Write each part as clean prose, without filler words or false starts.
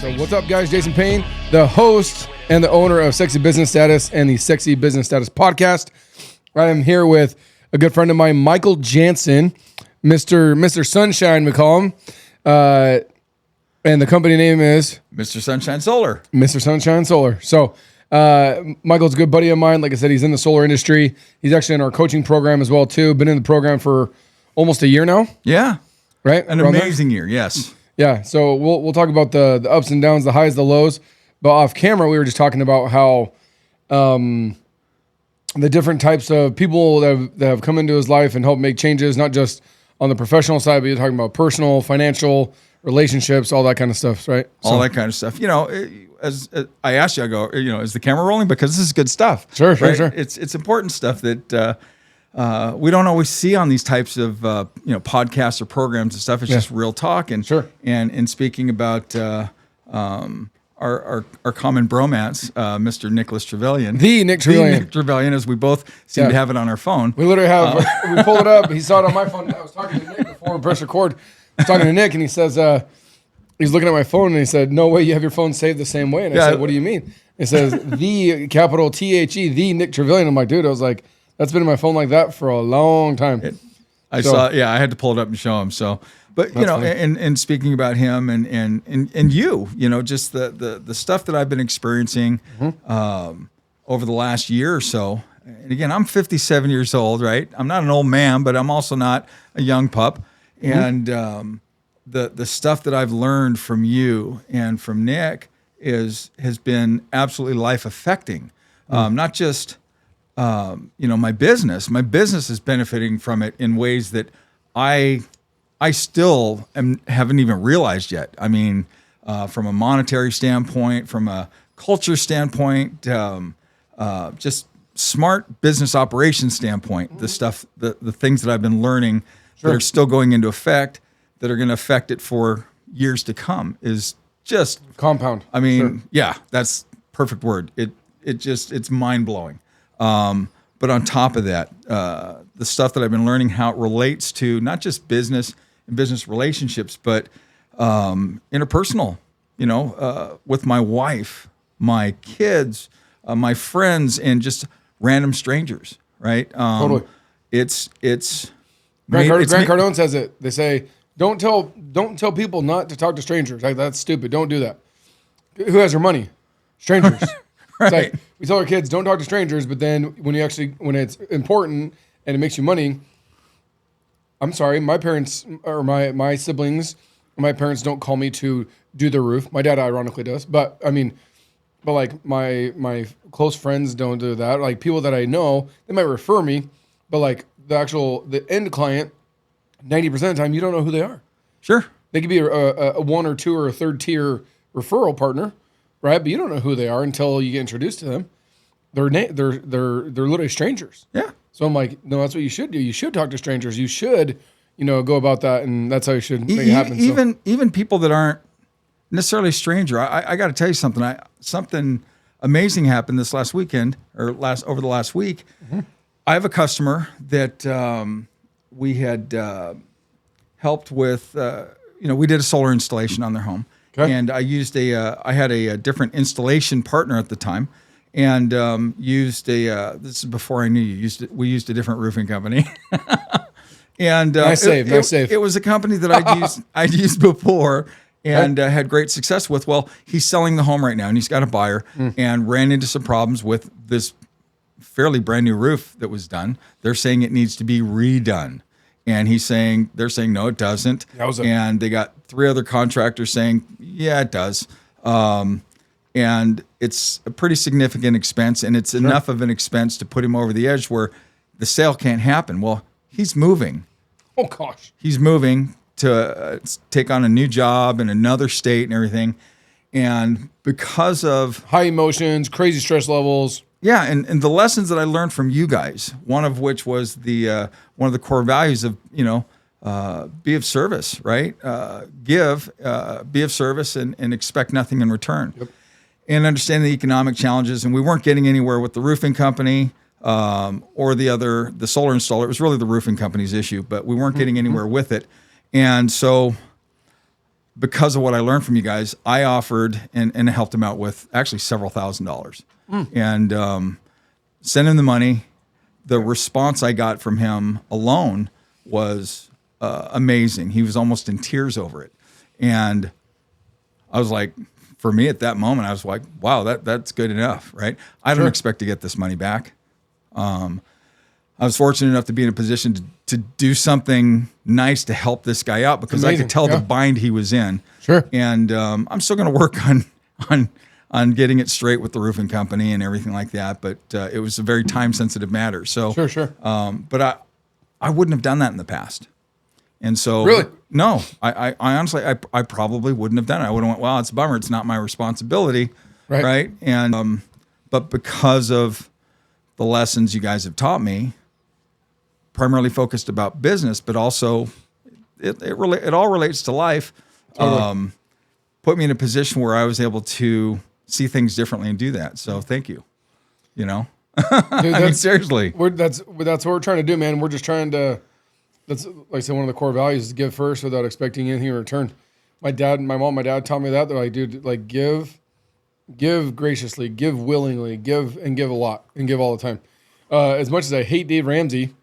So what's up, guys? Jason Payne, the host and the owner of Sexy Business Status and the Sexy Business Status podcast. I am here with a good friend of mine, Michael Janzen, Mr. Sunshine, we call him. And the company name is? Mr. Sunshine Solar. Mr. Sunshine Solar. So Michael's a good buddy of mine. Like I said, he's in the solar industry. He's actually in our coaching program as well, too. Been in the program for almost a year now. Yeah. Right? An amazing year, yes. Yeah, so we'll talk about the ups and downs, the highs, the lows. But off camera, we were just talking about how the different types of people that have come into his life and helped make changes, not just on the professional side, but you're talking about personal, financial, relationships, all that kind of stuff, right? All that kind of stuff. You know, as I asked you, I go, is the camera rolling? Because this is good stuff. Sure. It's important stuff that we don't always see on these types of podcasts or programs and stuff. It's just real talk. And sure. And speaking about our common bromance, Mr. Nicholas Trevelyan. The Nick Trevelyan, as we both seem to have it on our phone. We literally have, we pulled it up. He saw it on my phone. I was talking to Nick before we pressed record. I was talking to Nick, and he says, he's looking at my phone, and he said, "No way you have your phone saved the same way." And I said, "What do you mean?" It says, the capital THE, the Nick Trevelyan. I'm like, dude, I was like, that's been in my phone like that for a long time. I had to pull it up and show him. So, but you know, and speaking about him and you, just the stuff that I've been experiencing over the last year or so. And again, I'm 57 years old, right? I'm not an old man, but I'm also not a young pup. And the stuff that I've learned from you and from Nick has been absolutely life affecting. Not just my business. My business is benefiting from it in ways that I still haven't even realized yet. I mean, from a monetary standpoint, from a culture standpoint, just smart business operations standpoint. The stuff, the things that I've been learning that are still going into effect, that are going to affect it for years to come, is just compound. I mean, that's perfect word. It's mind blowing. But on top of that, the stuff that I've been learning, how it relates to not just business and business relationships, but interpersonal, with my wife, my kids, my friends, and just random strangers, right? Totally. It's Grant Cardone says it. They say, don't tell people not to talk to strangers. Like, that's stupid. Don't do that. Who has your money? Strangers. It's like, we tell our kids, don't talk to strangers, but then when it's important and it makes you money, I'm sorry, my parents or my siblings, my parents don't call me to do their roof. My dad ironically does, but like my close friends don't do that. Like, people that I know, they might refer me, but like the end client, 90% of the time, you don't know who they are. Sure. They could be a one or two or a third tier referral partner, right? But you don't know who they are until you get introduced to them. They're literally strangers. Yeah. So I'm like, no, that's what you should do. You should talk to strangers. You should, go about that, and that's how you should make it happen. Even people that aren't necessarily a stranger. I got to tell you something. Something amazing happened this last weekend over the last week. Mm-hmm. I have a customer that we had helped with. We did a solar installation on their home. Okay. And I had a different installation partner at the time, and this is before I knew you. We used a different roofing company. And nice save. It was a company that I'd used before and had great success with. Well, he's selling the home right now, and he's got a buyer, and ran into some problems with this fairly brand new roof that was done. They're saying it needs to be redone. And they're saying, no, it doesn't. And they got 3 other contractors saying, yeah, it does. And it's a pretty significant expense, and it's enough of an expense to put him over the edge where the sale can't happen. Well, he's moving. Oh, gosh. He's moving to take on a new job in another state and everything. And because of high emotions, crazy stress levels. Yeah, and the lessons that I learned from you guys, one of which was one of the core values of, be of service, right? Be of service and expect nothing in return. Yep. And understand the economic challenges. And we weren't getting anywhere with the roofing company or the solar installer. It was really the roofing company's issue, but we weren't getting anywhere with it. And so because of what I learned from you guys, I offered and helped him out with actually several $1,000s and sent him the money. The response I got from him alone was amazing. He was almost in tears over it. And I was like, for me at that moment, I was like, wow, that's good enough, right? I don't expect to get this money back. I was fortunate enough to be in a position to do something nice to help this guy out because I could tell the bind he was in. Sure. And I'm still going to work on getting it straight with the roofing company and everything like that. But it was a very time sensitive matter. So Sure. But I wouldn't have done that in the past. And so, really? No, I honestly, I probably wouldn't have done it. I would have went, well, it's a bummer. It's not my responsibility. Right. And, but because of the lessons you guys have taught me, primarily focused about business, but also it all relates to life. Totally. Put me in a position where I was able to see things differently and do that. So thank you. You know, Dude, I mean, seriously, that's what we're trying to do, man. We're just trying to. That's like I said, one of the core values is give first without expecting anything in return. My mom, my dad taught me that. They're like, dude, like give graciously, give willingly, give a lot, and give all the time. As much as I hate Dave Ramsey,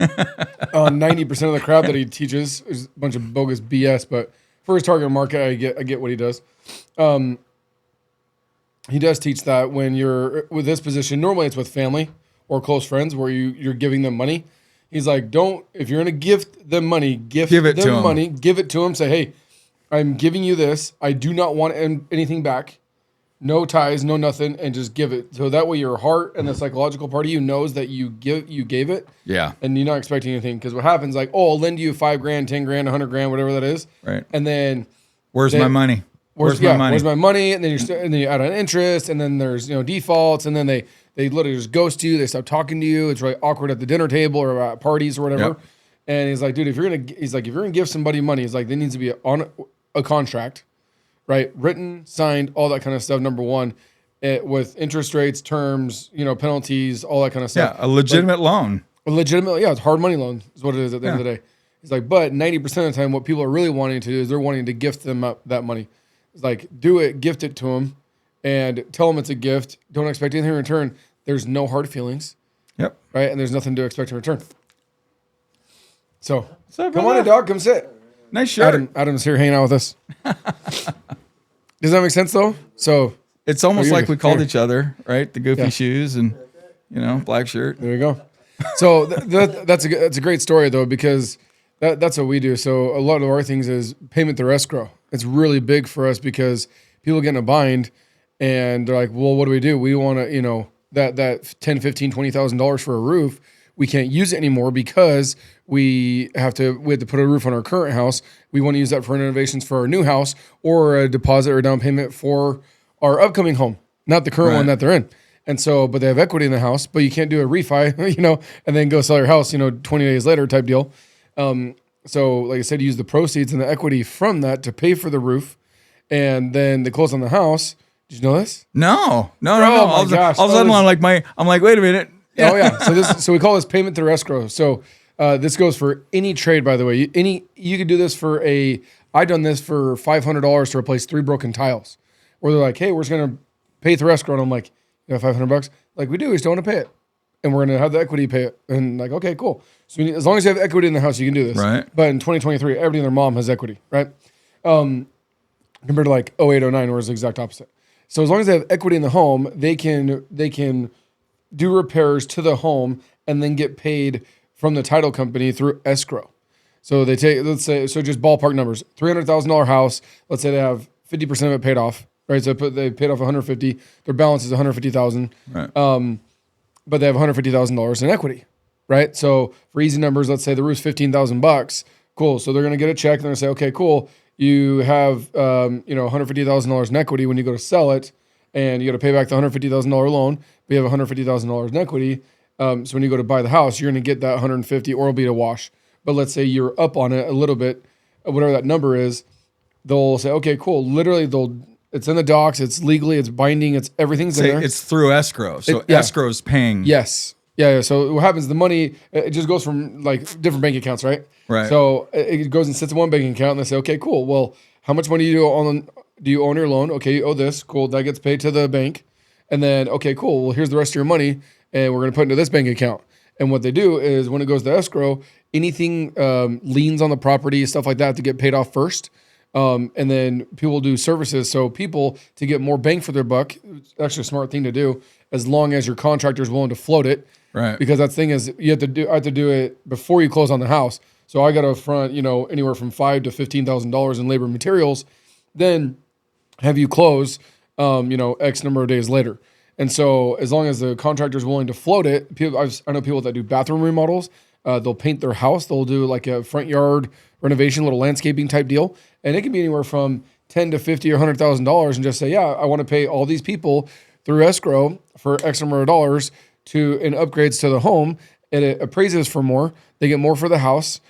90% of the crap that he teaches is a bunch of bogus BS. But for his target market, I get what he does. He does teach that when you're with this position, normally it's with family or close friends where you're giving them money. He's like, if you're going to gift them money, give it them money, give it to them. Say, hey, I'm giving you this. I do not want anything back. No ties, no nothing, and just give it. So that way your heart and the psychological part of you knows that you gave it. Yeah. And you're not expecting anything. Because what happens, like, I'll lend you $5,000, $10,000, $100,000, whatever that is. Right. And then where's my money? Where's my money? And then you add on interest, and then there's defaults, and then they literally just ghost you. They stop talking to you. It's really awkward at the dinner table or at parties or whatever. Yep. And he's like, dude, if you're gonna give somebody money, he's like, there needs to be on a contract, right? Written, signed, all that kind of stuff. Number one, with interest rates, terms, penalties, all that kind of stuff. Yeah, a legitimate loan. It's hard money loan is what it is at the end of the day. He's like, but 90% of the time, what people are really wanting to do is they're wanting to gift them up that money. It's like, do it, gift it to them, and tell them it's a gift. Don't expect anything in return. There's no hard feelings. Yep. Right? And there's nothing to expect in return. So, come on in, dog. Come sit. Nice shirt. Adam's here hanging out with us. Does that make sense, though? So it's almost like we called each other, right? The goofy shoes and, black shirt. There you go. So that's a great story, though, because that's what we do. So a lot of our things is payment through escrow. It's really big for us because people get in a bind and they're like, well, what do? We want to, that $10,000, $15,000, $20,000 for a roof. We can't use it anymore because we have to put a roof on our current house. We want to use that for renovations for our new house or a deposit or down payment for our upcoming home, not the current one that they're in. And so, but they have equity in the house, but you can't do a refi, and then go sell your house, 20 days later type deal. So like I said, use the proceeds and the equity from that to pay for the roof. And then they close on the house. Did you know this? No. Oh my gosh. All of a sudden I'm like, wait a minute. Oh yeah. So we call this payment through escrow. So this goes for any trade, by the way. You could do this for I done this for $500 to replace 3 broken tiles. Where they're like, hey, we're just gonna pay through escrow, and I'm like, $500? Like we do, we just don't want to pay it, and we're gonna have the equity pay it. And like, okay, cool. So as long as you have equity in the house, you can do this. Right. But in 2023, everybody and their mom has equity, right? Compared to like 08, 09, where it's the exact opposite. So as long as they have equity in the home, they can do repairs to the home and then get paid from the title company through escrow. So they take, let's say, just ballpark numbers, $300,000 house. Let's say they have 50% of it paid off, right? So they paid off 150. Their balance is 150,000. Right. But they have $150,000 in equity, right? So for easy numbers, let's say the roof's $15,000. Cool. So they're going to get a check and they're going to say, okay, cool. You have, $150,000 in equity when you go to sell it, and you got to pay back the $150,000 loan. But you have $150,000 in equity. So when you go to buy the house, you're going to get that 150, or it'll be a wash. But let's say you're up on it a little bit, whatever that number is. They'll say, okay, cool. Literally, it's in the docs. It's legally, it's binding. It's everything's in there. It's through escrow. So escrow is paying. Yes. Yeah. So what happens? The money it just goes from like different bank accounts, right? Right. So it goes and sits in one bank account, and they say, okay, cool. Well, how much money do you own your loan? Okay, you owe this. Cool. That gets paid to the bank, and then okay, cool. Well, here's the rest of your money, and we're gonna put into this bank account. And what they do is when it goes to escrow, anything liens on the property, stuff like that, to get paid off first. And then people do services. So people, to get more bang for their buck, it's actually a smart thing to do, as long as your contractor is willing to float it. Right. Because that thing is, I have to do it before you close on the house. So I got to front, anywhere from $5,000 to $15,000 in labor and materials. Then have you close, X number of days later. And so as long as the contractor is willing to float it, I know people that do bathroom remodels. They'll paint their house. They'll do like a front yard renovation, little landscaping type deal. And it can be anywhere from $10,000 to $50,000 or $100,000 and just say, yeah, I want to pay all these people through escrow for X number of dollars in upgrades to the home. And it appraises for more. They get more for the house.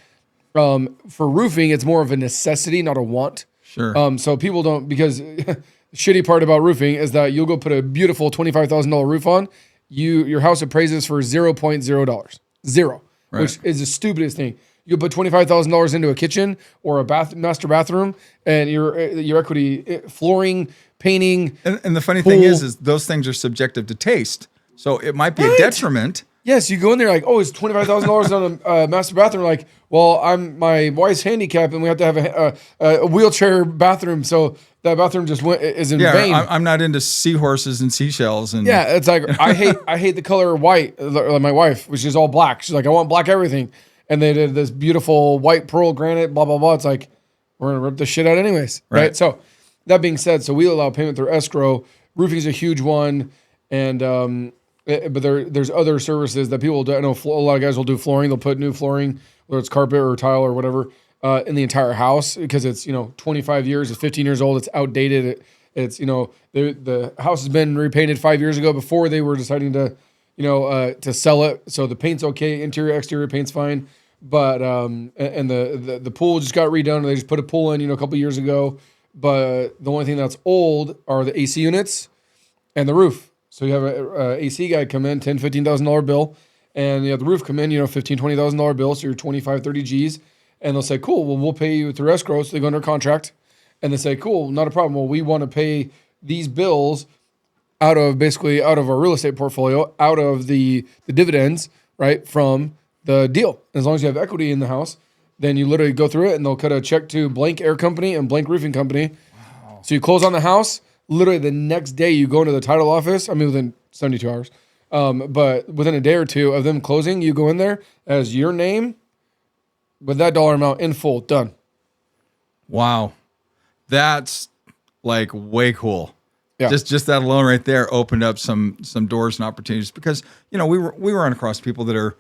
For roofing, it's more of a necessity, not a want. Sure. So people don't, because the shitty part about roofing is that you'll go put a beautiful $25,000 roof on, your house appraises for $0.0. Zero. Right. Which is the stupidest thing. You put $25,000 into a kitchen or a master bathroom, and your equity, flooring, painting. And the funny thing is those things are subjective to taste. So it might be a detriment. Yes, you go in there like, oh, it's $25,000 on a master bathroom. Like, well, my wife's handicapped, and we have to have a wheelchair bathroom, so that bathroom just is in vain. I'm not into seahorses and seashells, and yeah, it's like I hate the color white. Like my wife, which is all black. She's like, I want black everything, and they did this beautiful white pearl granite, blah blah blah. It's like we're gonna rip the shit out anyways, right? So that being said, so we allow payment through escrow. Roofing is a huge one, and but there's other services that people do. I know a lot of guys will do flooring. They'll put new flooring, whether it's carpet or tile or whatever, in the entire house because it's 25 years, it's 15 years old, it's outdated. It's the house has been repainted 5 years ago before they were deciding to to sell it. So the paint's okay, interior exterior paint's fine, but and the pool just got redone. They just put a pool in a couple years ago, but the only thing that's old are the AC units and the roof. So you have a AC guy come in, $10,000, $15,000 bill, and you have the roof come in, $15,000, $20,000 bill, so you're 25, 30 G's, and they'll say, cool, well, we'll pay you through escrow, so they go under contract, and they say, cool, not a problem, well, we want to pay these bills out of our real estate portfolio, out of the dividends, right, from the deal. As long as you have equity in the house, then you literally go through it, and they'll cut a check to blank air company and blank roofing company. Wow. So you close on the house. Literally the next day you go into the title office, within 72 hours, but within a day or two of them closing, you go in there as your name with that dollar amount in full, done. Wow. That's like way cool. Yeah. Just that alone right there opened up some doors and opportunities because, we run across people that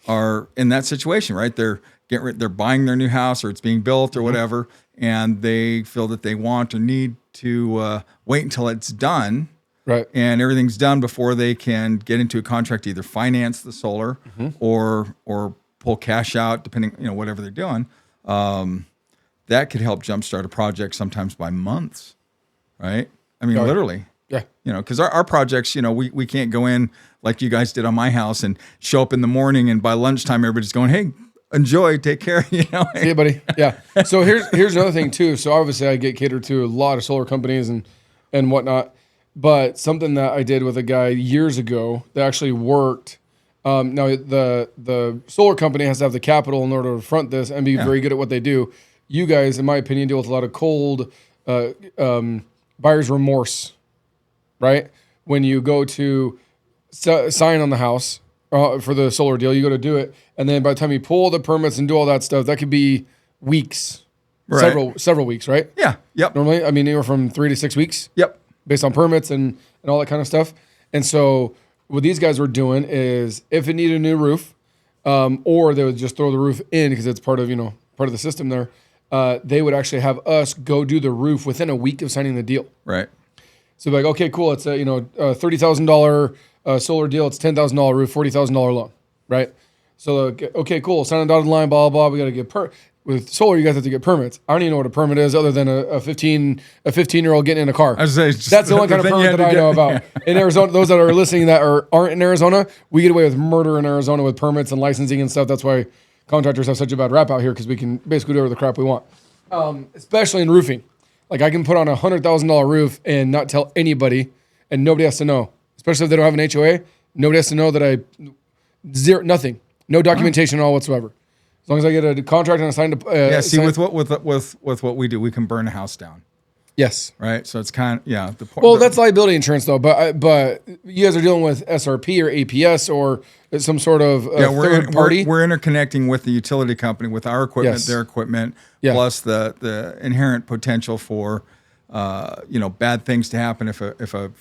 are in that situation, right? They're buying their new house or it's being built or whatever, and they feel that they want or need to wait until it's done, right? And everything's done before they can get into a contract to either finance the solar or pull cash out, depending whatever they're doing. That could help jumpstart a project sometimes by months, right? Literally. Yeah. Because our projects, we can't go in like you guys did on my house and show up in the morning and by lunchtime everybody's going, hey, enjoy, take care, See you, buddy. Yeah. So here's another thing too. So obviously I get catered to a lot of solar companies and whatnot, but something that I did with a guy years ago that actually worked. Now the solar company has to have the capital in order to front this and be very good at what they do. You guys, in my opinion, deal with a lot of cold buyer's remorse, right? When you go to sign on the house for the solar deal, you go to do it, and then by the time you pull the permits and do all that stuff, that could be weeks, right. several weeks, right? Yeah. Yep. Normally, anywhere from 3 to 6 weeks. Yep. Based on permits and all that kind of stuff. And so what these guys were doing is, if it needed a new roof, or they would just throw the roof in because it's part of the system there, they would actually have us go do the roof within a week of signing the deal. Right. So like, okay, cool. It's a $30,000 solar deal. It's $10,000 roof, $40,000 loan, right? So okay, cool. Sign a dotted line, blah blah blah. We got to get With solar, you guys have to get permits. I don't even know what a permit is other than a 15-year-old getting in a car. That's the only kind of permit that I know about. In Arizona, those that are listening that aren't in Arizona, we get away with murder in Arizona with permits and licensing and stuff. That's why contractors have such a bad rap out here, because we can basically do whatever the crap we want. Especially in roofing. Like, I can put on a $100,000 roof and not tell anybody, and nobody has to know. Especially if they don't have an HOA, nobody has to know that nothing. No documentation at all whatsoever. As long as I get a contract and a signed. With what we do, we can burn a house down. Yes. Right. So it's kind of that's liability insurance though. But you guys are dealing with SRP or APS or some sort of third party. We're interconnecting with the utility company with our equipment, their equipment, plus the inherent potential for bad things to happen if a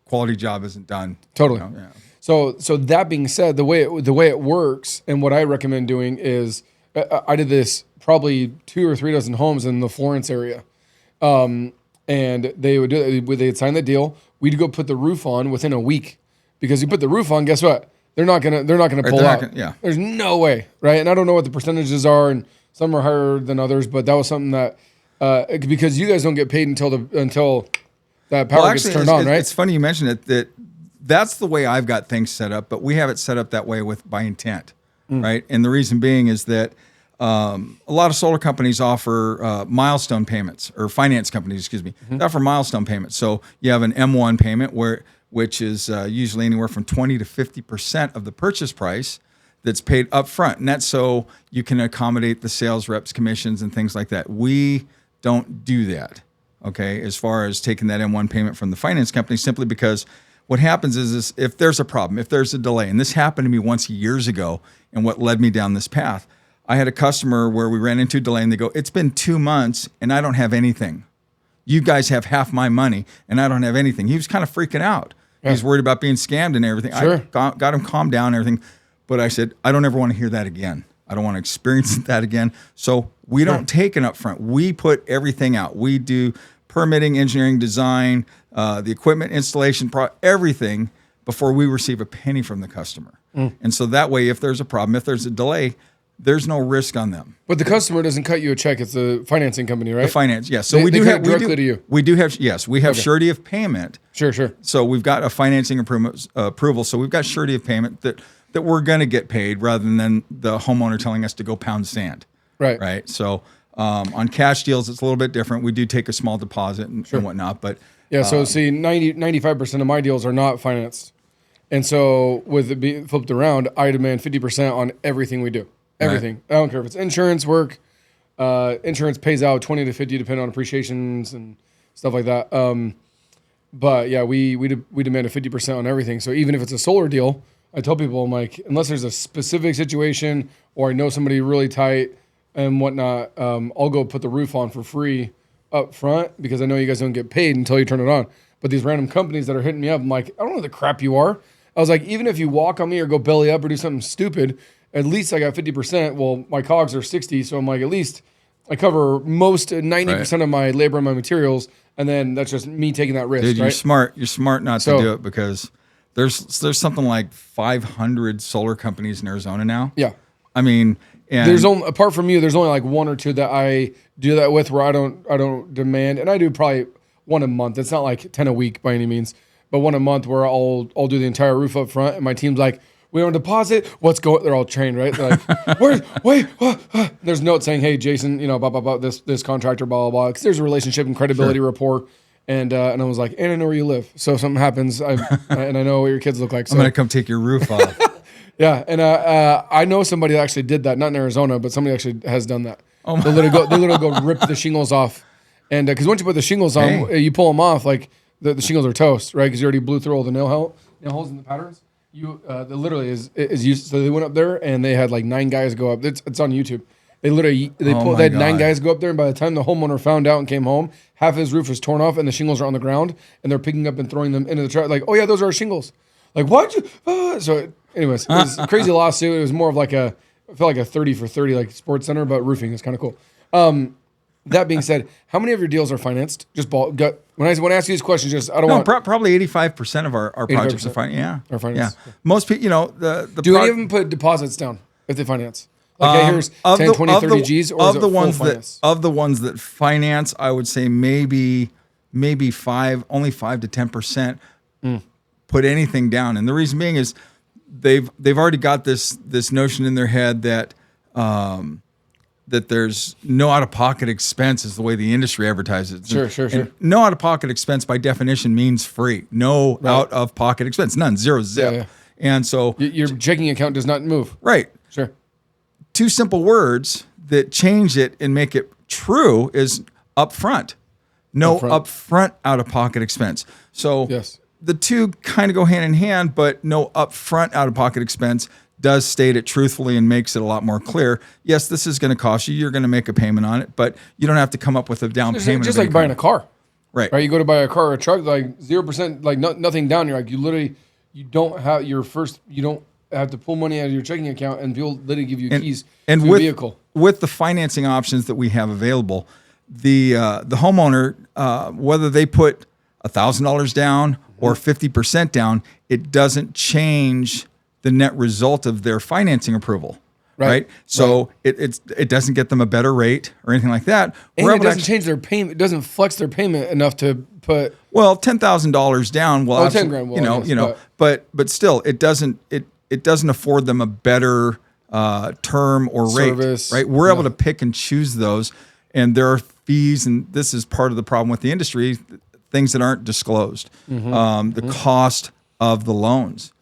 quality job isn't done. Totally. So that being said, the way it works, and what I recommend doing is, I did this probably 2 or 3 dozen homes in the Florence area, and they'd sign the deal. We'd go put the roof on within a week, because you put the roof on, guess what? They're not gonna pull out. There's no way, right? And I don't know what the percentages are, and some are higher than others, but that was something that because you guys don't get paid until that power gets turned on, right? It's funny you mentioned it. That's the way I've got things set up, but we have it set up that way by intent, right? And the reason being is that a lot of solar companies offer milestone payments, or finance companies, they offer milestone payments. So you have an M1 payment which is usually anywhere from 20 to 50% of the purchase price that's paid up front. And that's so you can accommodate the sales reps' commissions and things like that. We don't do that, okay, as far as taking that M1 payment from the finance company, simply because what happens is if there's a problem, if there's a delay, and this happened to me once years ago, and what led me down this path, I had a customer where we ran into a delay, and they go, "It's been 2 months, and I don't have anything. You guys have half my money, and I don't have anything." He was kind of freaking out. Yeah. He's worried about being scammed and everything. Sure. I got him calmed down and everything, but I said, I don't ever want to hear that again. I don't want to experience that again. So we don't take an upfront. We put everything out. We do permitting, engineering, design, the equipment installation, everything before we receive a penny from the customer. And so that way, if there's a problem, if there's a delay, there's no risk on them. But the customer doesn't cut you a check. It's a financing company, right? The finance, yes. So we do have directly to you. We do have, yes, we have surety of payment. Sure. So we've got a financing approval. So we've got surety of payment that we're going to get paid, rather than the homeowner telling us to go pound sand. Right. So on cash deals, it's a little bit different. We do take a small deposit and whatnot, but so see, 95% of my deals are not financed, and so with it being flipped around, I demand 50% on everything we do. Everything. Right. I don't care if it's insurance work. Insurance pays out 20 to 50 depending on appreciations and stuff like that. But yeah, we demand a 50% on everything. So even if it's a solar deal, I tell people, I'm like, unless there's a specific situation or I know somebody really tight and whatnot, I'll go put the roof on for free up front, because I know you guys don't get paid until you turn it on. But these random companies that are hitting me up, I'm like, I don't know the crap you are. I was like, even if you walk on me or go belly up or do something stupid, at least I got 50%. Well, my COGS are 60, so I'm like, at least I cover most 90% of my labor and my materials, and then that's just me taking that risk. Dude, you're smart. You're smart not to do it, because there's something like 500 solar companies in Arizona now. Yeah, I mean, and there's only, apart from you, there's only like 1 or 2 that I do that with, where I don't demand, and I do probably 1 a month. It's not like 10 a week by any means, but 1 a month where I'll do the entire roof up front, and my team's like, we don't deposit. What's going? They're all trained, right? They're like, There's notes saying, "Hey, Jason, blah blah blah. This contractor, blah blah blah." Because there's a relationship and credibility rapport, and I was like, "And I know where you live, so if something happens, and I know what your kids look like." So I'm gonna come take your roof off. Yeah, and I know somebody that actually did that, not in Arizona, but somebody actually has done that. They literally go rip the shingles off, and because once you put the shingles on, you pull them off, like the shingles are toast, right? Because you already blew through all the nail holes in the patterns. That literally is used. So they went up there and they had like 9 guys go up. It's on YouTube. They had 9 guys go up there, and by the time the homeowner found out and came home, half his roof was torn off and the shingles are on the ground, and they're picking up and throwing them into the truck. Like, oh yeah, those are our shingles. Like, what? So anyways, it was a crazy lawsuit. It was more of like I feel like a 30 for 30 like sports center, but roofing is kind of cool. That being said, how many of your deals are financed? Just ball gut. When I ask you these questions, just I don't want. Probably 85% of our projects are financed. Yeah, are financed. Yeah. Most people, do any of them put deposits down if they finance? Like, here's 10, 20, 30 G's, or is it full finance? Of the ones that finance, I would say maybe only 5 to 10% put anything down. And the reason being is they've already got this notion in their head that that there's no out-of-pocket expense is the way the industry advertises. Sure. And no out-of-pocket expense by definition means free. No out-of-pocket expense, none, zero, zip. Yeah. And so your checking account does not move. Right. Sure. 2 simple words that change it and make it true is upfront. No upfront out-of-pocket expense. So yes, the two kind of go hand in hand, but no upfront out-of-pocket expense does state it truthfully and makes it a lot more clear. Yes, this is going to cost you. You're going to make a payment on it, but you don't have to come up with a down payment. Just like buying a car. Right. You go to buy a car or a truck, like 0%, like nothing down. You're like, you don't have to pull money out of your checking account, and people literally give you keys to a vehicle. With the financing options that we have available, the homeowner, whether they put $1,000 down or 50% down, it doesn't change the net result of their financing approval. Right. So it doesn't get them a better rate or anything like that. And it doesn't change their payment. It doesn't flex their payment enough to put $10,000 down. Well, $10,000. But still, it doesn't afford them a better term or rate. Service. Right. We're able to pick and choose those, and there are fees, and this is part of the problem with the industry. Things that aren't disclosed. The cost of the loans.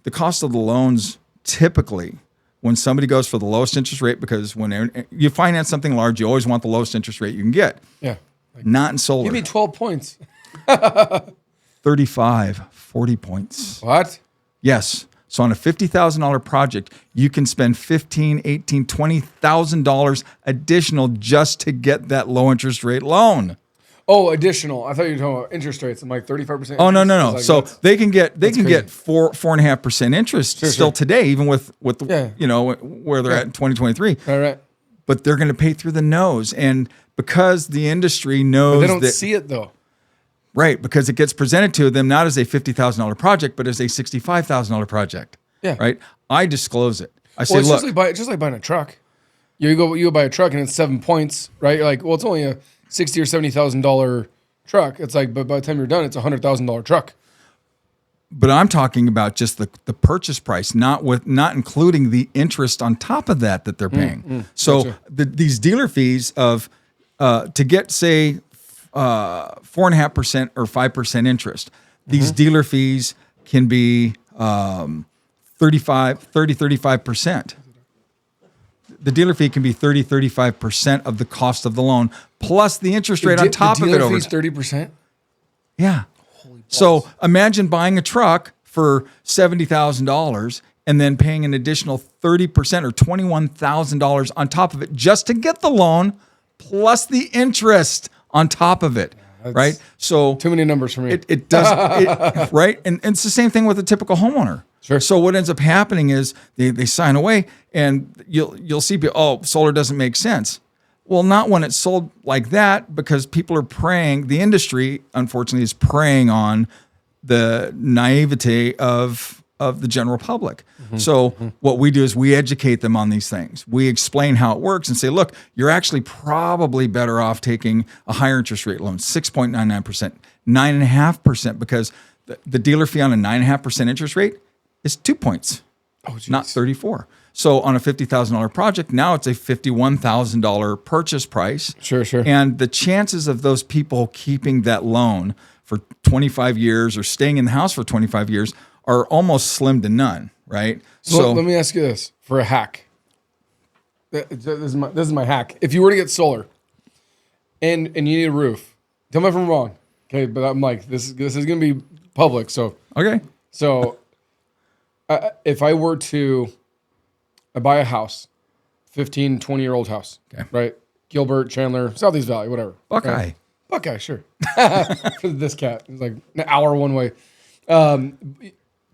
The cost of the loans typically, when somebody goes for the lowest interest rate, because when you finance something large, you always want the lowest interest rate you can get. Yeah. Not in solar. Give me 12 points. 35, 40 points. What? Yes. So on a $50,000 project, you can spend $15,000, $18,000, $20,000 additional just to get that low interest rate loan. Oh, additional. I thought you were talking about interest rates. I'm like 35%. Oh, no. Like, so they can get 4.5% interest still today, even with where they're at in 2023. Right. But they're going to pay through the nose, and because the industry knows they don't see it though. Right, because it gets presented to them not as a $50,000 project, but as a $65,000 project. Yeah. Right. I disclose it. I say, it's look, just like buying a truck. You go buy a truck and it's 7 points, right? You're like, well, it's only a $60,000 or $70,000 truck. It's like, but by the time you're done, it's $100,000 truck. But I'm talking about just the purchase price, not including the interest on top of that they're paying. So gotcha. These dealer fees of to get say 4.5% or 5% interest, these dealer fees can be 35%. The dealer fee can be 35% of the cost of the loan, plus the interest rate on top of it. Dealer fee's 30%? Yeah. So imagine buying a truck for $70,000 and then paying an additional 30% or $21,000 on top of it just to get the loan, plus the interest on top of it. Right? So too many numbers for me. It does right? And it's the same thing with a typical homeowner. Sure. So what ends up happening is they sign away, and you'll see people, oh, solar doesn't make sense. Well, not when it's sold like that, because people are preying. The industry, unfortunately, is preying on the naivete of the general public. So what we do is we educate them on these things. We explain how it works and say, look, you're actually probably better off taking a higher interest rate loan, 6.99%, 9.5%, because the dealer fee on a 9.5% interest rate is 2 points, not 34. So on a $50,000 project, now it's a $51,000 purchase price. Sure. And the chances of those people keeping that loan for 25 years or staying in the house for 25 years are almost slim to none, right? So let me ask you this for a hack. This is my hack. If you were to get solar and you need a roof, tell me if I'm wrong. Okay, but I'm like, this is going to be public. So okay. So if I were to buy a house, 15, 20-year-old house, right? Gilbert, Chandler, Southeast Valley, whatever. Buckeye. Right? Buckeye, sure. For this cat. It's like an hour one way.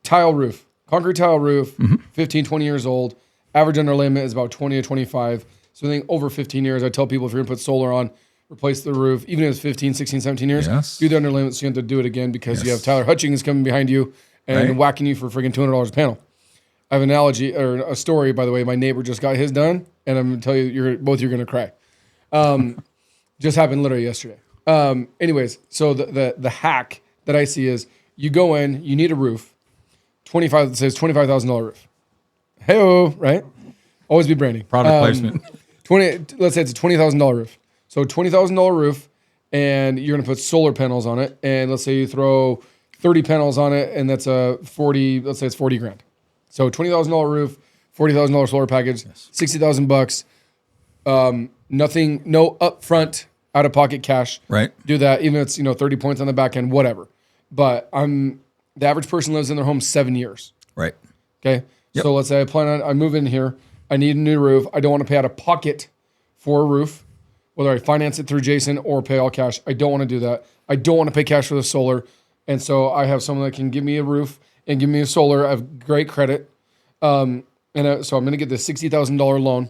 Tile roof, concrete tile roof, 15, 20 years old. Average under limit is about 20 to 25. So I think over 15 years, I tell people if you're going to put solar on, replace the roof, even if it's 15, 16, 17 years, do the under limit so you have to do it again because you have Tyler Hutchings coming behind you and whacking you for freaking $200 a panel. I have an analogy or a story, by the way. My neighbor just got his done, and I'm going to tell you, you're going to cry. Just happened literally yesterday. Anyways, so the hack that I see is you go in, you need a roof, it says $25,000 roof. Hey-oh, right? Always be branding. Product placement. Let's say it's a $20,000 roof. So $20,000 roof, and you're going to put solar panels on it. And let's say you throw 30 panels on it, and that's let's say it's 40 grand. So $20,000 roof, $40,000 solar package, $60,000 bucks. Nothing, no upfront out of pocket cash. Right. Do that, even if it's 30 points on the back end, whatever. But the average person lives in their home 7 years. Right. Okay. Yep. So let's say I move in here. I need a new roof. I don't want to pay out of pocket for a roof, whether I finance it through Jason or pay all cash. I don't want to do that. I don't want to pay cash for the solar. And so I have someone that can give me a roof and give me a solar. I have great credit. So I'm going to get this $60,000 loan,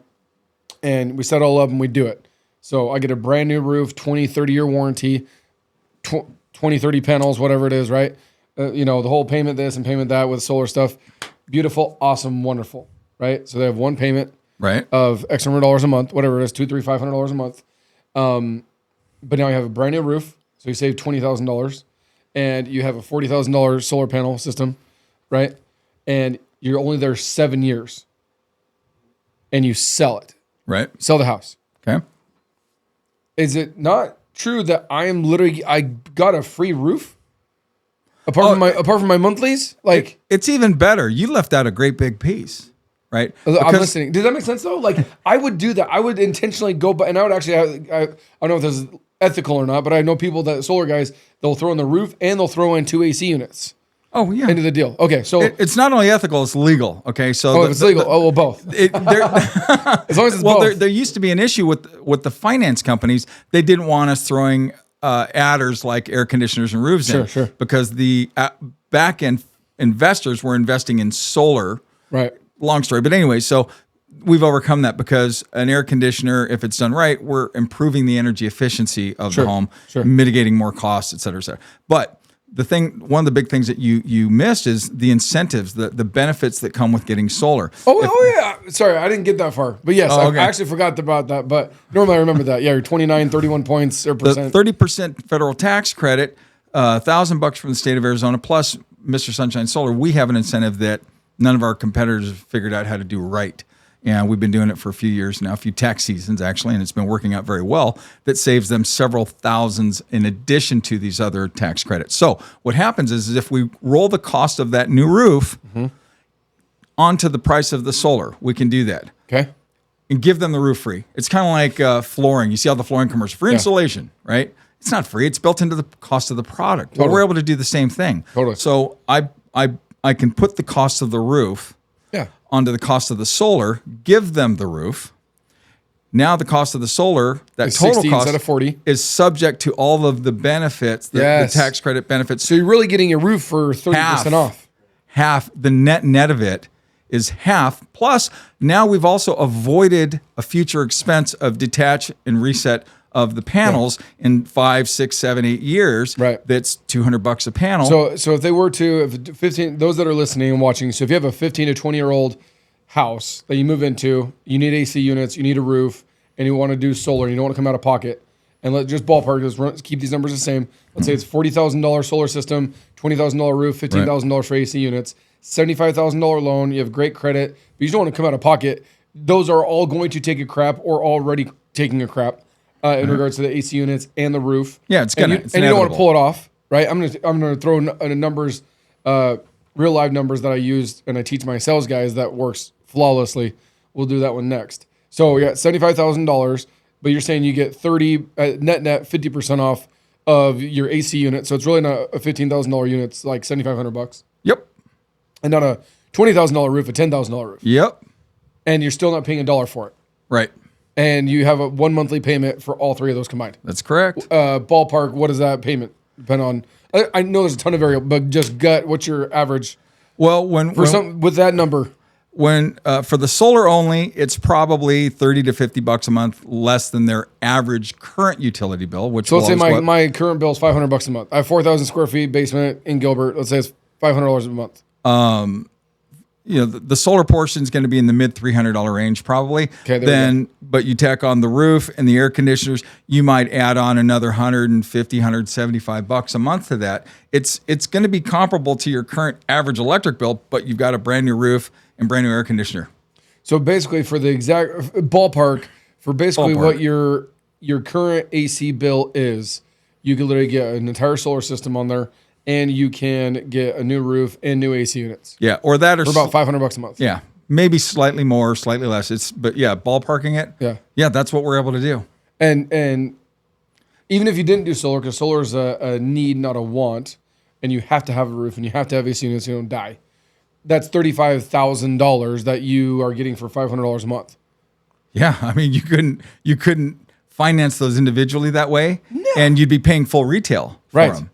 and we set it all up and we do it. So I get a brand new roof, 20, 30-year warranty, 20, 30 panels, whatever it is, right? The whole payment this and payment that with solar stuff. Beautiful, awesome, wonderful, right? So they have one payment of X number of dollars a month, whatever it is, $200, $300, $500 a month. But now you have a brand new roof, so you save $20,000, and you have a $40,000 solar panel system, right? And you're only there 7 years, and you sell it. Right. Sell the house. Okay. Is it not true that I got a free roof? Apart from my monthlies? Like, it's even better. You left out a great big piece, right? I'm listening. Does that make sense though? Like, I would do that. I would intentionally go, and I would actually, I don't know if this is ethical or not, but I know people that solar guys, they'll throw in the roof and they'll throw in 2 AC units. Oh yeah, into the deal. Okay, so it's not only ethical; it's legal. Okay, so it's legal. Both. As long as it's both. There used to be an issue with the finance companies. They didn't want us throwing adders like air conditioners and roofs in, because the back end investors were investing in solar. Right. Long story, but anyway, so we've overcome that because an air conditioner, if it's done right, we're improving the energy efficiency of the home, mitigating more costs, et cetera, et cetera. But one of the big things that you missed is the incentives, the benefits that come with getting solar. Yeah. Sorry, I didn't get that far. But yes, I actually forgot about that. But normally I remember that. Yeah, you're 29, 31 points or percent. The 30% federal tax credit, $1,000 from the state of Arizona, plus Mr. Sunshine Solar. We have an incentive that none of our competitors have figured out how to do right. And we've been doing it for a few years now, a few tax seasons actually, and it's been working out very well. That saves them several thousands in addition to these other tax credits. So what happens is if we roll the cost of that new roof onto the price of the solar, we can do that. Okay. And give them the roof free. It's kind of like flooring. You see all the flooring commercials. Free installation, right? It's not free. It's built into the cost of the product. Totally. Well, we're able to do the same thing. Totally. So I can put the cost of the roof onto the cost of the solar, give them the roof. Now the cost of the solar, that it's total 60 cost instead of 40, is subject to all of the benefits, the tax credit benefits. So you're really getting a roof for 30% off. Half. The net of it is half. Plus, now we've also avoided a future expense of detach and reset of the panels in 5, 6, 7, 8 years. Right. That's $200 a panel. So if they were to, if 15, those that are listening and watching, so if you have a 15 to 20-year-old house that you move into, you need AC units, you need a roof, and you want to do solar, and you don't want to come out of pocket, and just ballpark, keep these numbers the same. Let's say it's $40,000 solar system, $20,000 roof, $15,000 for AC units, $75,000 loan, you have great credit, but you don't want to come out of pocket. Those are all going to take a crap or already taking a crap. In regards to the AC units and the roof, it's gonna. And you don't want to pull it off, right? I'm gonna throw numbers, real live numbers that I used and I teach my sales guys that works flawlessly. We'll do that one next. So yeah, $75,000, but you're saying you get 30 net 50% off of your AC unit. So it's really not a $15,000 unit. It's like $7,500. Yep. And not a $20,000 roof, a $10,000 roof. Yep. And you're still not paying $1 for it. Right. And you have a 1 monthly payment for all three of those combined. That's correct. Ballpark, what does that payment depend on? I know there's a ton of variables, but just gut, what's your average? Well, with that number, for the solar only, it's probably $30 to $50 a month less than their average current utility bill. Which so let's say my current bill is $500 a month. I have 4,000 square feet basement in Gilbert. Let's say it's $500 a month. the solar portion is going to be in the mid $300 range probably. Okay, But you tack on the roof and the air conditioners, you might add on another 150, 175 bucks a month to that. It's going to be comparable to your current average electric bill, but you've got a brand new roof and brand new air conditioner. So basically, for the exact ballpark, what your current AC bill is, you can literally get an entire solar system on there, and you can get a new roof and new AC units. Yeah, or that, or for about $500 a month. Yeah, maybe slightly more, slightly less. But ballparking it. Yeah, that's what we're able to do. And even if you didn't do solar, because solar is a need, not a want, and you have to have a roof and you have to have AC units, so you don't die. That's $35,000 that you are getting for $500 a month. Yeah, I mean, you couldn't finance those individually that way, and you'd be paying full retail for them.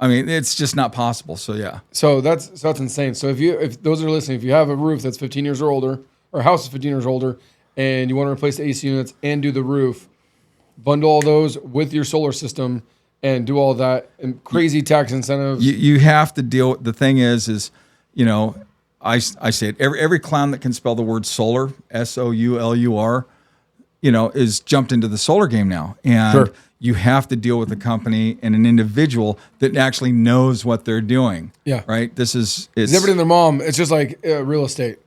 I mean, it's just not possible. So yeah. So that's insane. So if those are listening, if you have a roof that's 15 years or older, or a house is 15 years older, and you want to replace the AC units and do the roof, bundle all those with your solar system and do all that, and crazy tax incentives. You have to deal. The thing is, I say it. Every clown that can spell the word solar, SOULUR, is jumped into the solar game now, and you have to deal with a company and an individual that actually knows what they're doing. Yeah. Right. It's everything. Their mom. It's just like real estate.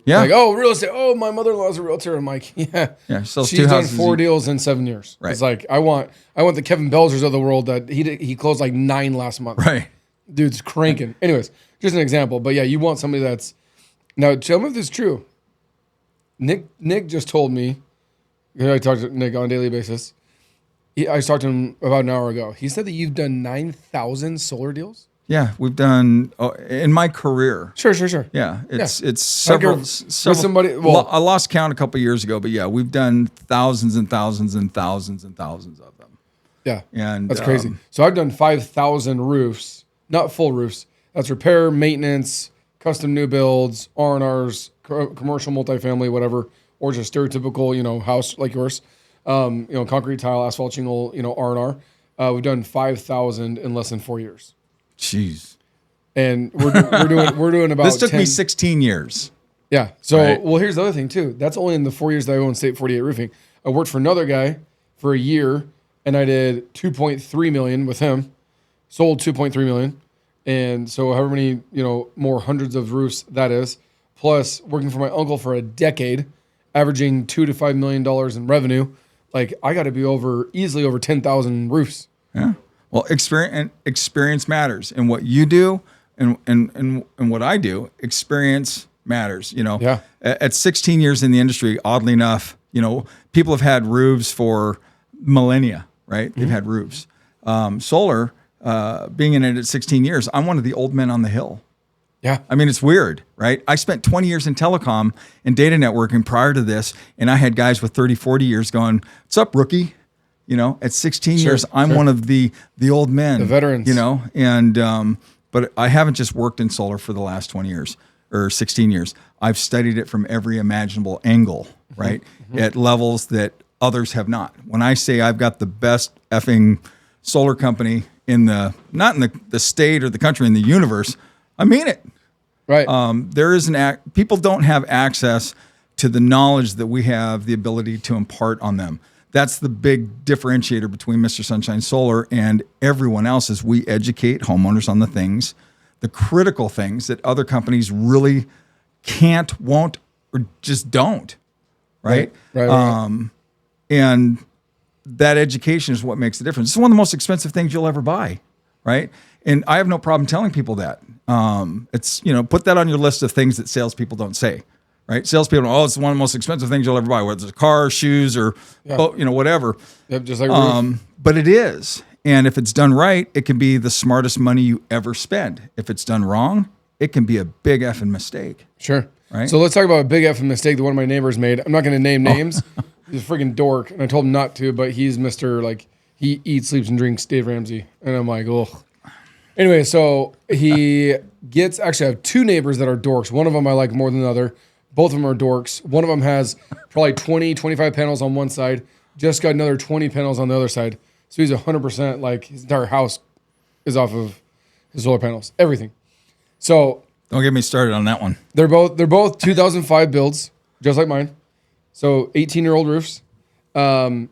Yeah. Like, oh, real estate. Oh, my mother-in-law is a realtor. I'm like, yeah. So she's done 4 deals in 7 years. Right. It's like I want the Kevin Belzers of the world that he closed like 9 last month. Right. Dude's cranking. Anyways, just an example. But yeah, you want somebody that's now. Tell me if this is true. Nick just told me. I talk to Nick on a daily basis. I talked to him about an hour ago. He said that you've done 9,000 solar deals. Yeah, we've done in my career. Sure. Yeah, it's several. Somebody. Well, I lost count a couple of years ago, but yeah, we've done thousands and thousands and thousands and thousands of them. Yeah, and that's crazy. So I've done 5,000 roofs, not full roofs. That's repair, maintenance, custom new builds, R&Rs, commercial multifamily, whatever, or just stereotypical, house like yours. Concrete tile, asphalt shingle, R&R. We've done 5,000 in less than 4 years. Jeez. And we're doing about. This took me 16 years. Yeah. So Well, here's the other thing too. That's only in the 4 years that I owned State 48 Roofing. I worked for another guy for a year, and I did 2.3 million with him. Sold 2.3 million, and so however many more hundreds of roofs that is. Plus working for my uncle for a decade, averaging $2 to $5 million in revenue. Like I got to be easily over 10,000 roofs. Yeah. Well, experience matters, and what you do and what I do, experience matters. Yeah. At 16 years in the industry, oddly enough, people have had roofs for millennia, right? Mm-hmm. They've had roofs. Solar, being in it at 16 years, I'm one of the old men on the hill. Yeah. I mean, it's weird, right? I spent 20 years in telecom and data networking prior to this, and I had guys with 30, 40 years going, "What's up, rookie?" At 16 years, I'm one of the old men. The veterans. And but I haven't just worked in solar for the last 20 years or 16 years. I've studied it from every imaginable angle, right? Mm-hmm. At levels that others have not. When I say I've got the best effing solar company not in the state or the country, in the universe, I mean it. Right. There is people don't have access to the knowledge that we have the ability to impart on them. That's the big differentiator between Mr. Sunshine Solar and everyone else, is we educate homeowners on the critical things that other companies really can't, won't, or just don't. Right. And that education is what makes the difference. It's one of the most expensive things you'll ever buy. Right. And I have no problem telling people that. It's, put that on your list of things that salespeople don't say. Right? Salespeople, it's one of the most expensive things you'll ever buy, whether it's a car, shoes, or whatever. Yep, just like a roof. But it is. And if it's done right, it can be the smartest money you ever spend. If it's done wrong, it can be a big effing mistake. Sure. Right? So let's talk about a big effing mistake that one of my neighbors made. I'm not going to name names. He's a freaking dork, and I told him not to, but he's Mr. He eats, sleeps, and drinks Dave Ramsey. And I'm like, ugh. Anyway, so I have 2 neighbors that are dorks. One of them I like more than the other. Both of them are dorks. One of them has probably 20, 25 panels on one side. Just got another 20 panels on the other side. So he's 100%, his entire house is off of his solar panels. Everything. So Don't get me started on that one. They're both 2005 builds, just like mine. So 18-year-old roofs. I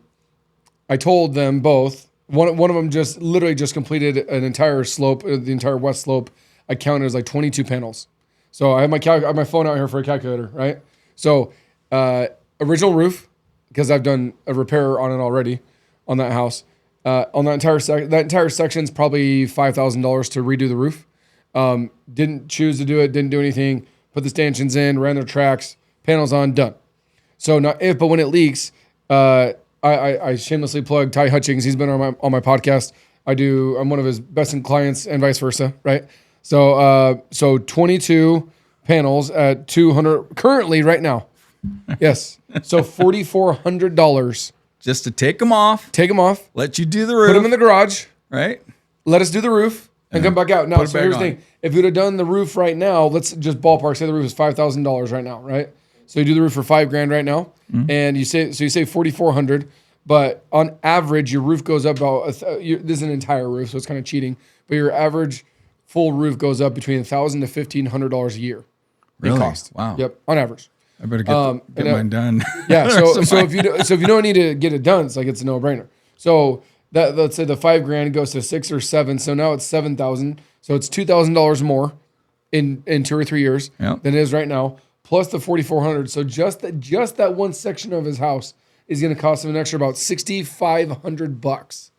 told them both. One of them literally just completed an entire slope, the entire west slope. I counted as like 22 panels. So I have my phone out here for a calculator, right? So original roof, because I've done a repair on it already on that house. On that entire section is probably $5,000 to redo the roof. Didn't choose to do it. Didn't do anything. Put the stanchions in, ran their tracks, panels on, done. So but when it leaks, I shamelessly plug Ty Hutchings. He's been on my podcast. I'm one of his best in clients and vice versa, right? So 22 panels at $200 currently right now. Yes. So $4,400 just to take them off. Take them off. Let you do the roof. Put them in the garage. Right. Let us do the roof and come back out. Now, so here's the thing. If you'd have done the roof right now, let's just ballpark, say the roof is $5,000 right now, right? So you do the roof for $5,000 right now, and you say $4,400, but on average, your roof goes up about, this is an entire roof, so it's kind of cheating, but your average full roof goes up between $1,000 to $1,500 a year in cost. Wow. Yep, on average. I better get mine done. Yeah. So if you don't need to get it done, it's a no brainer. So that, let's say the $5,000 goes to $6,000 or $7,000, so now it's $7,000. So it's $2,000 more in 2 or 3 years than it is right now, plus the $4,400. So just that one section of his house is going to cost him an extra about $6,500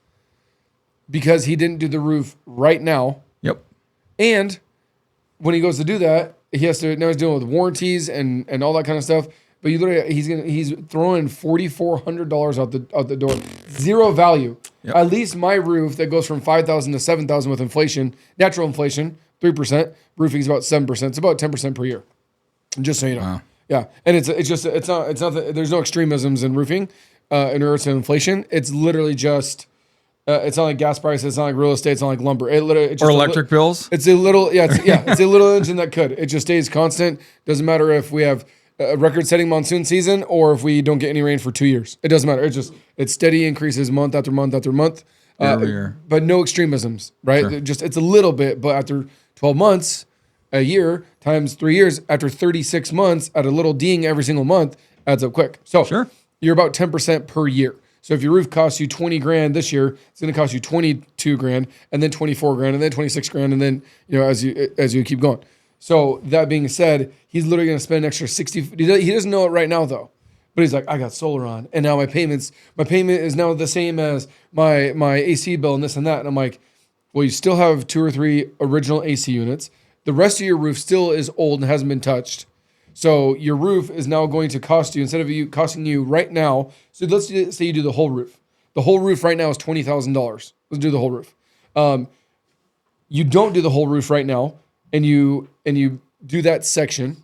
because he didn't do the roof right now. Yep. And when he goes to do that, he's dealing with warranties and all that kind of stuff. But he's throwing $4,400 out the door. Zero value. Yep. At least my roof that goes from $5,000 to $7,000 with inflation, natural inflation, 3%. Roofing is about 7%. It's about 10% per year. Just so you know. Wow. Yeah, and it's not there's no extremisms in roofing in regards to inflation. It's literally just. It's not like gas prices. It's not like real estate. It's not like lumber. It's just electric bills. It's a little, it's a little engine that could. It just stays constant. Doesn't matter if we have a record-setting monsoon season or if we don't get any rain for 2 years. It doesn't matter. It's steady increases month after month after month. Year. But no extremisms, right? Sure. It's a little bit, but after 12 months, a year times 3 years, after 36 months, at a little ding every single month adds up quick. So you're about 10% per year. So if your roof costs you $20,000 this year, it's going to cost you $22,000, and then $24,000, and then $26,000, and then as you keep going. So that being said, he's literally going to spend an extra $60,000. He doesn't know it right now though, but he's like, I got solar on, and now my payment is now the same as my AC bill and this and that. And I'm like, well, you still have 2 or 3 original AC units. The rest of your roof still is old and hasn't been touched. So your roof is now going to cost you, instead of costing you right now. So let's say you do the whole roof. The whole roof right now is $20,000. Let's do the whole roof. You don't do the whole roof right now, and you do that section,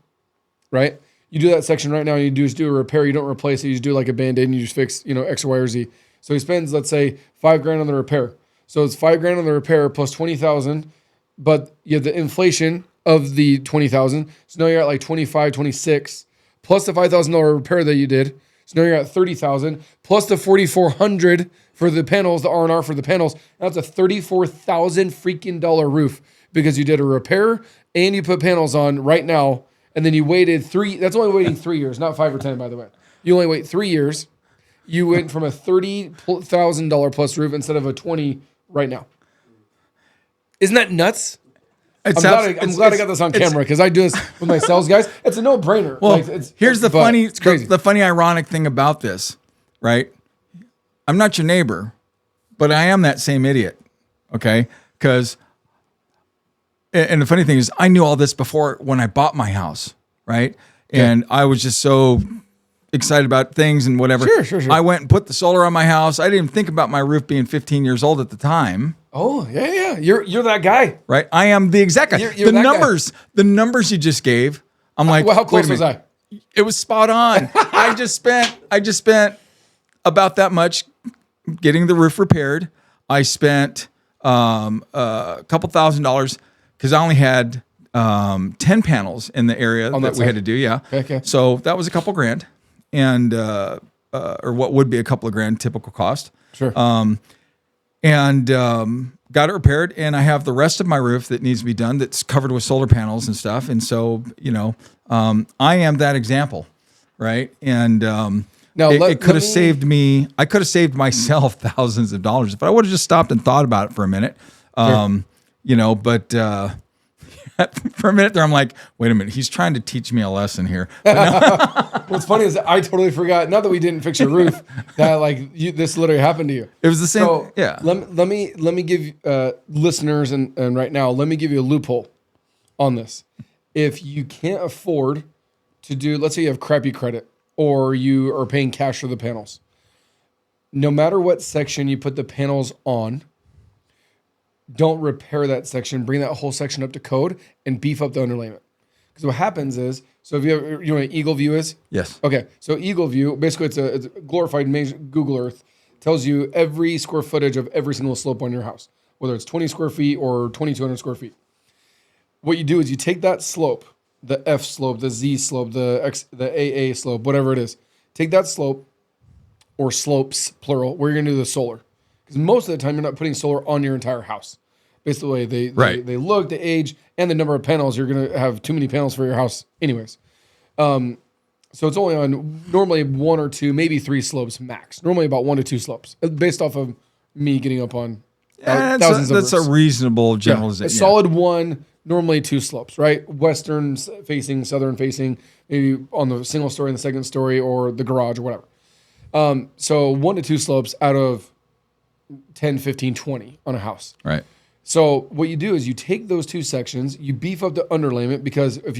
right? You do that section right now, and you just do a repair. You don't replace it. You just do like a Band-Aid, and you just fix, X, Y, or Z. So he spends, let's say, $5,000 on the repair. So it's $5,000 on the repair plus $20,000, but you have the inflation of the $20,000. So now you're at like 25, 26, plus the $5,000 repair that you did. So now you're at $30,000 plus the $4,400 for the panels, the R&R for the panels. That's a $34,000 freaking dollar roof because you did a repair and you put panels on right now. And then you waited 3. That's only waiting 3 years, not 5 or 10, by the way. You only wait 3 years. You went from a $30,000 plus roof instead of a 20 right now. Isn't that nuts? I'm glad I got this on camera because I do this with my sales guys. It's a no-brainer. Well, here's the funny, it's crazy. The funny, ironic thing about this, right? I'm not your neighbor, but I am that same idiot, okay? Because, and the funny thing is, I knew all this before when I bought my house, right? And I was just so excited about things and whatever. Sure. I went and put the solar on my house. I didn't even think about my roof being 15 years old at the time. Oh, yeah. You're that guy. Right? I am the exact guy. The numbers you just gave, I'm like, well, how close was I? It was spot on. I just spent about that much getting the roof repaired. I spent a couple $1,000s because I only had 10 panels in the area that we had to do. Yeah. Okay. So that was a couple grand, and or what would be a couple of grand typical cost. Sure. and got it repaired. And I have the rest of my roof that needs to be done that's covered with solar panels and stuff. And so, I am that example, right? And now it could have saved me. I could have saved myself thousands of dollars if I would have just stopped and thought about it for a minute. Sure. But for a minute there, I'm like, wait a minute, he's trying to teach me a lesson here. What's funny is I totally forgot. Not that we didn't fix your roof, that this literally happened to you. It was the same. So yeah. Let me give listeners and right now, let me give you a loophole on this. If you can't afford to do, let's say you have crappy credit or you are paying cash for the panels, no matter what section you put the panels on, don't repair that section. Bring that whole section up to code and beef up the underlayment. Because what happens is, so if you know what Eagle View is? Yes. Okay, so Eagle View, basically it's a glorified Google Earth, tells you every square footage of every single slope on your house, whether it's 20 square feet or 2,200 square feet. What you do is you take that slope, the F slope, the Z slope, the AA slope, whatever it is, take that slope, or slopes, plural, where you're going to do the solar. Because most of the time, you're not putting solar on your entire house. Based on the way they look, the age, and the number of panels, you're going to have too many panels for your house anyways. So it's only on normally 1 or 2, maybe 3 slopes max. Normally about 1 to 2 slopes, based off of me getting up on thousands of roofs. That's a reasonable generalization. A solid 1, normally 2 slopes, right? Western facing, southern facing, maybe on the single story and the second story or the garage or whatever. So 1 to 2 slopes out of 10, 15, 20 on a house. Right. So what you do is you take those 2 sections, you beef up the underlayment, because if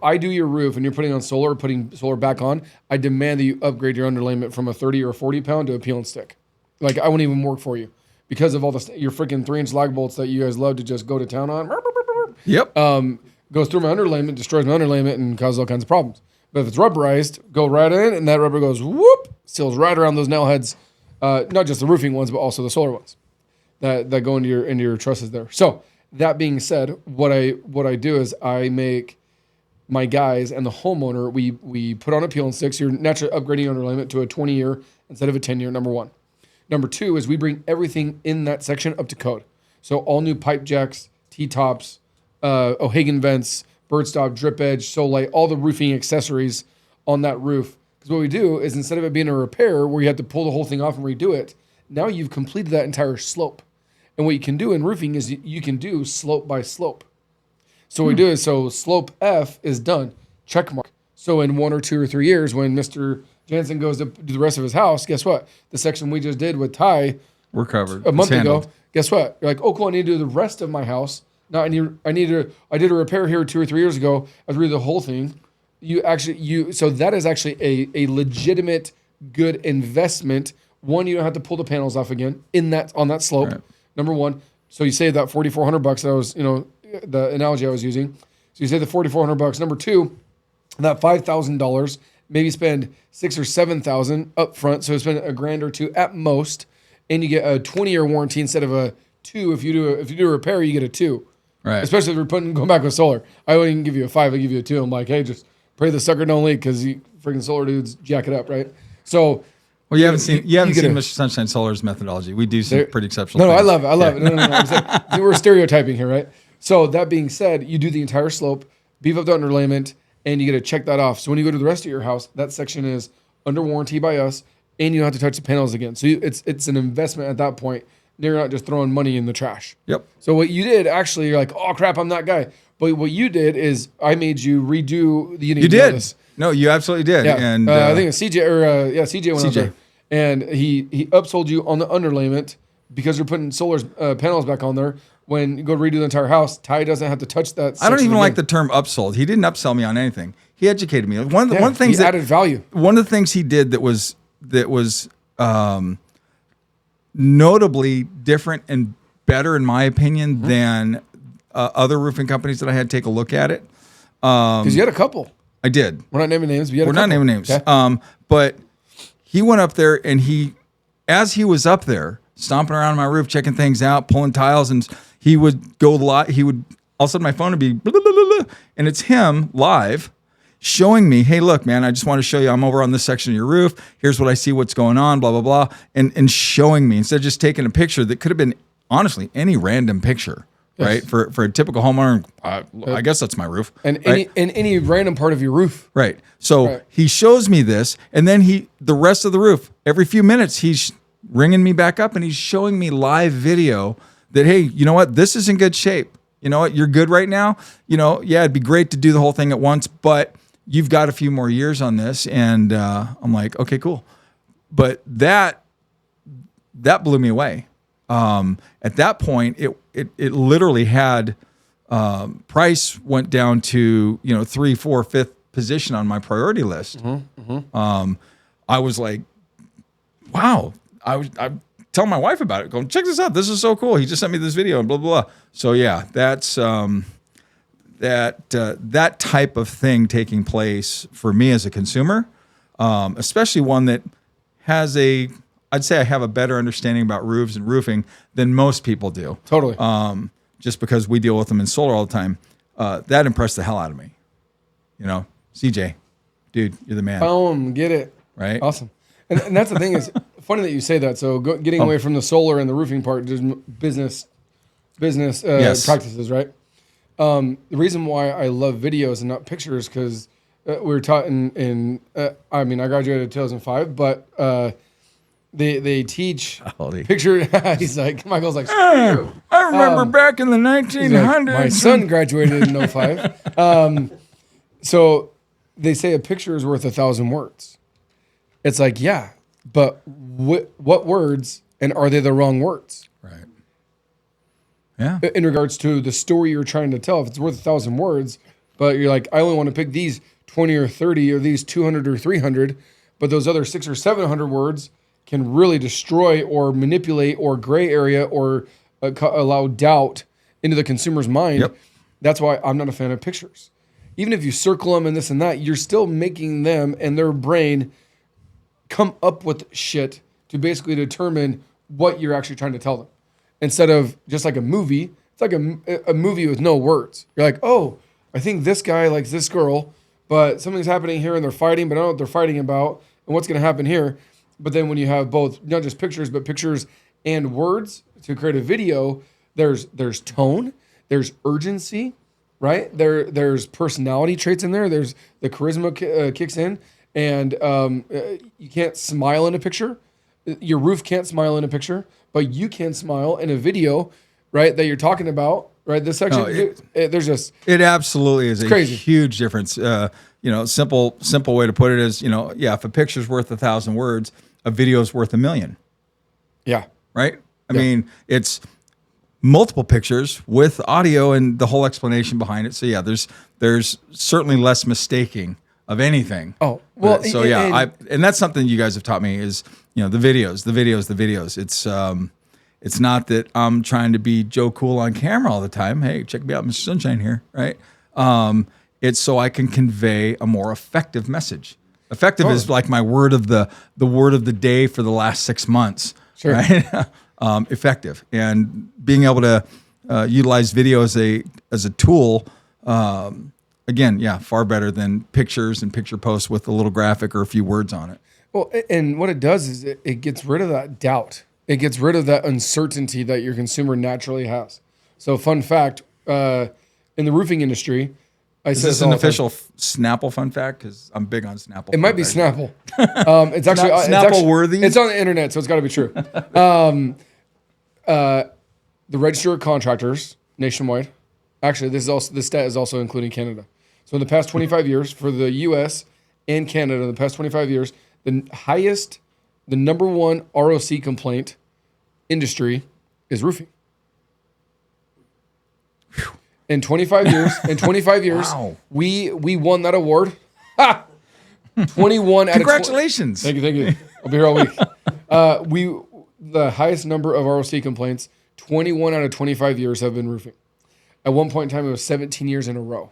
I do your roof and you're putting on solar or putting solar back on, I demand that you upgrade your underlayment from a 30 or a 40 pound to a peel and stick. Like I won't even work for you because of all your freaking 3-inch lag bolts that you guys love to just go to town on. Yep. Goes through my underlayment, destroys my underlayment, and causes all kinds of problems. But if it's rubberized, go right in, and that rubber goes whoop, seals right around those nail heads. Not just the roofing ones, but also the solar ones that go into your trusses there. So that being said, what I do is I make my guys and the homeowner, we put on a peel and stick. So you're naturally upgrading your underlayment to a 20-year instead of a 10-year, number 1. Number 2 is we bring everything in that section up to code. So all new pipe jacks, T-tops, O'Hagan vents, bird stop, drip edge, Solite, all the roofing accessories on that roof. Because what we do is instead of it being a repair where you have to pull the whole thing off and redo it, now you've completed that entire slope. And what you can do in roofing is you can do slope by slope. So what we do is, so slope F is done, check mark. So in 1 or 2 or 3 years, when Mr. Janzen goes to do the rest of his house, guess what? The section we just did with Ty, we're covered. A month ago. Guess what? You're like, oh, cool. I need to do the rest of my house. Now I did a repair here 2 or 3 years ago. I redo the whole thing. So that is actually a legitimate good investment. 1, you don't have to pull the panels off again on that slope. Right. Number 1. So you save that $4,400 that I was, the analogy I was using. So you save the $4,400. Number 2, that $5,000, maybe spend $6,000 or $7,000 up front. So spend $1,000 or $2,000 at most, and you get a 20-year warranty instead of a 2. If you do a repair, you get a 2. Right. Especially if you're going back with solar. I wouldn't even give you a 5. I give you a 2. I'm like, hey, just pray the sucker don't leak because you freaking solar dudes jack it up, right? So. Well, you haven't seen Mr. Sunshine Solar's methodology. We do some pretty exceptional things. I love it. No. We're stereotyping here, right? So that being said, you do the entire slope, beef up the underlayment, and you get to check that off. So when you go to the rest of your house, that section is under warranty by us, and you don't have to touch the panels again. So it's an investment at that point. You're not just throwing money in the trash. Yep. So what you did, actually, you're like, oh, crap, I'm that guy. But what you did is I made you redo the unit. You did. No, you absolutely did. Yeah. And I think it's CJ went out there. And he upsold you on the underlayment because you're putting solar panels back on there. When you go redo the entire house, Ty doesn't have to touch that. I don't even like the term upsold. He didn't upsell me on anything. He educated me. One of the things he added value. One of the things he did that was notably different and better, in my opinion, than other roofing companies that I had take a look at it. Because you had a couple. I did. We're not naming names. But you had We're not naming names. Okay. But he went up there and as he was up there stomping around my roof, checking things out, pulling tiles, and he would go live. All of a sudden my phone would be blah, blah, blah, blah, and it's him live showing me, hey, look, man, I just want to show you I'm over on this section of your roof. Here's what I see, what's going on, blah, blah, blah. And showing me instead of just taking a picture that could have been, honestly, any random picture. Yes. Right. For a typical homeowner, I guess that's my roof. And right? any random part of your roof. Right. So he shows me this, and then the rest of the roof, every few minutes, he's ringing me back up and he's showing me live video that, hey, you know what? This is in good shape. You know what? You're good right now. You know, yeah, it'd be great to do the whole thing at once, but you've got a few more years on this. And I'm like, okay, cool. But that blew me away. At that point, it literally had price went down to 3, 4, 5th position on my priority list. I was like, wow. I tell my wife about it, going, check this out. This is so cool. He just sent me this video and blah blah blah. So yeah, that's that type of thing taking place for me as a consumer, especially one that has I'd say I have a better understanding about roofs and roofing than most people do. Totally. Just because we deal with them in solar all the time. That impressed the hell out of me. CJ, dude, you're the man. Boom, get it. Right? Awesome. And that's the thing is, funny that you say that. So getting away from the solar and the roofing part, just business yes. practices, right? The reason why I love videos and not pictures, because we were taught I graduated in 2005, but they teach picture. He's like, Michael's like, I remember back in the 1900s. Like, my son graduated in 05. So they say a picture is worth 1,000 words. It's like, yeah, but what words, and are they the wrong words? Right. Yeah. In regards to the story you're trying to tell, if it's worth 1,000 words, but you're like, I only want to pick these 20 or 30 or these 200 or 300, but those other 600 or 700 words can really destroy or manipulate or gray area or allow doubt into the consumer's mind. Yep. That's why I'm not a fan of pictures. Even if you circle them and this and that, you're still making them and their brain come up with shit to basically determine what you're actually trying to tell them. Instead of just like a movie, it's like a movie with no words. You're like, oh, I think this guy likes this girl, but something's happening here and they're fighting, but I don't know what they're fighting about and what's going to happen here. But then when you have both, not just pictures, but pictures and words to create a video, there's tone, there's urgency, right? There's personality traits in there. There's the charisma kicks in. And you can't smile in a picture. Your roof can't smile in a picture, but you can smile in a video, right, that you're talking about, right? This section, there's just... It absolutely is crazy. Huge difference. Simple way to put it is, if a picture's worth 1,000 words, a video's worth 1,000,000. Yeah. Right? I mean, it's multiple pictures with audio and the whole explanation behind it. So yeah, there's certainly less mistaking of anything. Oh, well, so yeah, and that's something you guys have taught me is, the videos. It's not that I'm trying to be Joe Cool on camera all the time. Hey, check me out, Mr. Sunshine here, right? It's so I can convey a more effective message. Effective is like my word of the word of the day for the last 6 months, sure. Right? Effective, and being able to utilize video as a tool. Again, yeah, far better than pictures and picture posts with a little graphic or a few words on it. Well, and what it does is it gets rid of that doubt. It gets rid of that uncertainty that your consumer naturally has. So, fun fact, in the roofing industry, is this an official Snapple fun fact? Because I'm big on Snapple. It might be Snapple. It's actually Snapple worthy. It's on the internet, so it's got to be true. The register of contractors nationwide. Actually, this stat is also including Canada. So in the past 25 years, for the U.S. and Canada, in the past 25 years, the number one ROC complaint industry is roofing. Whew. In 25 years, wow. we won that award. 21 out of Congratulations. Thank you. I'll be here all week. The highest number of ROC complaints, 21 out of 25 years have been roofing. At one point in time, it was 17 years in a row.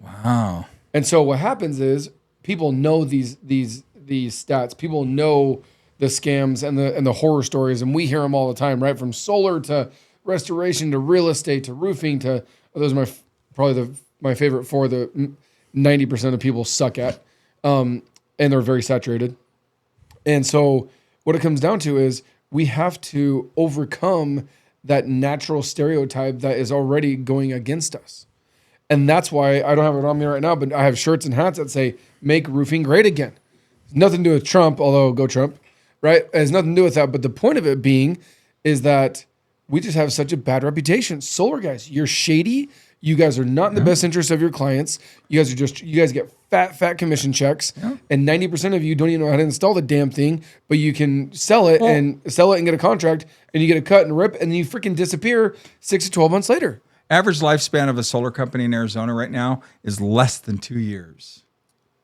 Wow. And so what happens is people know these stats. People know the scams and the horror stories, and we hear them all the time, right? From solar to restoration to real estate to roofing to those are probably my favorite four. 90% of people suck at, and they're very saturated. And so what it comes down to is we have to overcome that natural stereotype that is already going against us. And that's why I don't have it on me right now, but I have shirts and hats that say, make roofing great again. Nothing to do with Trump, although go Trump, right? It has nothing to do with that. But the point of it being is that we just have such a bad reputation. Solar guys, you're shady. You guys are not in the best interest of your clients. You guys get fat commission checks. Yeah. And 90% of you don't even know how to install the damn thing, but you can sell it and get a contract and you get a cut and rip and then you freaking disappear 6 to 12 months later. Average lifespan of a solar company in Arizona right now is less than 2 years.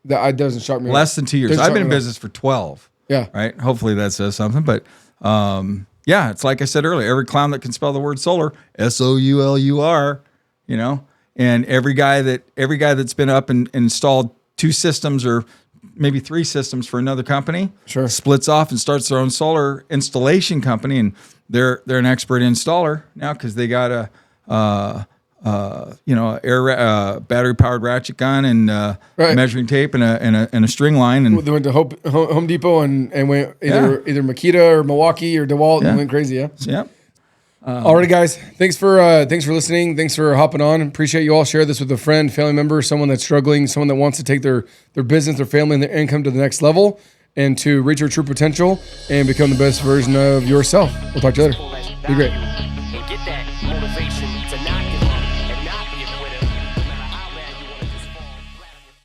That doesn't shock me. Less than 2 years. I've been in business for 12. Yeah. Right. Hopefully that says something. But yeah, it's like I said earlier, every clown that can spell the word solar, SOULUR, you know, and every guy that's been up and installed 2 systems or maybe 3 systems for another company, sure, splits off and starts their own solar installation company, and they're an expert installer now because they got a battery powered ratchet gun and measuring tape and a string line, and they went to Home Depot and went either Makita or Milwaukee or DeWalt and went crazy. Yeah. Alrighty, guys. Thanks for listening. Thanks for hopping on. Appreciate you all. Share this with a friend, family member, someone that's struggling, someone that wants to take their business, their family, and their income to the next level, and to reach your true potential and become the best version of yourself. We'll talk to you later. Be great.